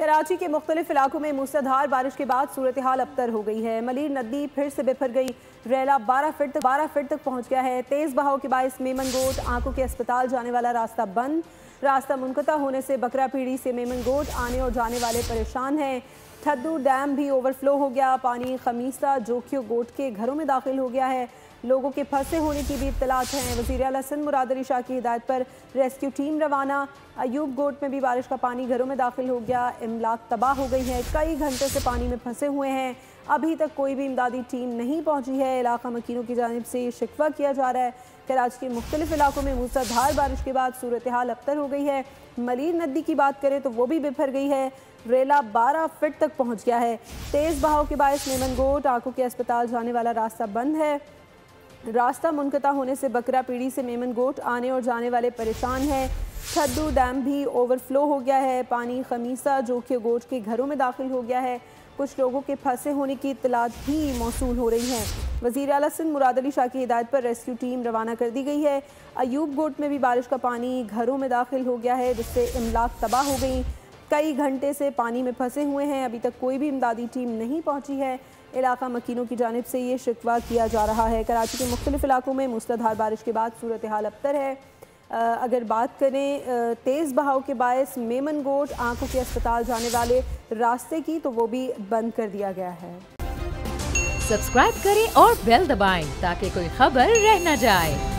कराची के मुख्तलिफ इलाकों में मूसलाधार बारिश के बाद सूरत हाल अबतर हो गई है। मलीर नदी फिर से बिफर गई। रेला 12 फीट तक पहुंच गया है। तेज़ बहाव के बायस मेमन गोट आंखों के अस्पताल जाने वाला रास्ता बंद। रास्ता मुनक़ता होने से बकरा पीढ़ी से मेमन गोट आने और जाने वाले परेशान हैं। ठद्दू डैम भी ओवरफ्लो हो गया। पानी खमीसा जोखियो गोट के घरों में दाखिल हो गया है। लोगों के फंसे होने की भी इत्तलात हैं। वज़ीर आला सिंध मुराद अली शाह की हिदायत पर रेस्क्यू टीम रवाना। अयूब गोट में भी बारिश का पानी घरों में दाखिल हो गया। इमलाक तबाह हो गई है। कई घंटे से पानी में फंसे हुए हैं। अभी तक कोई भी इमदादी टीम नहीं पहुंची है। इलाका मकीनों की जानिब से ये शिकवा किया जा रहा है। कराची के मुख्तलिफ इलाकों में मूसलाधार बारिश के बाद सूरत हाल अबतर हो गई है। मलीर नदी की बात करें तो वो भी बिफर गई है। रेला 12 फीट तक पहुँच गया है। तेज़ बहाव के बायस मेमन गोट आंखों के अस्पताल जाने वाला रास्ता बंद है। रास्ता मुनक़ता होने से बकरा पीढ़ी से मेमन गोट आने और जाने वाले परेशान हैं। ठद्दू डैम भी ओवरफ्लो हो गया है। पानी खमीसा जोखियो गोट के घरों में दाखिल हो गया है। कुछ लोगों के फंसे होने की इत्तलात भी मौसूल हो रही हैं। वज़ीर आला सिंध मुराद अली शाह की हिदायत पर रेस्क्यू टीम रवाना कर दी गई है। अयूब गोट में भी बारिश का पानी घरों में दाखिल हो गया है, जिससे इमलाक तबाह हो गई। कई घंटे से पानी में फंसे हुए हैं। अभी तक कोई भी इमदादी टीम नहीं पहुंची है। इलाका मकीनों की जानिब से ये शिकवा किया जा रहा है। कराची के मुख्तलिफ इलाकों में मूसलाधार बारिश के बाद सूरत हाल अबतर है। अगर बात करें तेज़ बहाव के बायस मेमन गोट आंखों के अस्पताल जाने वाले रास्ते की, तो वो भी बंद कर दिया गया है। सब्सक्राइब करें और बेल दबाएं ताकि कोई खबर रह न जाए।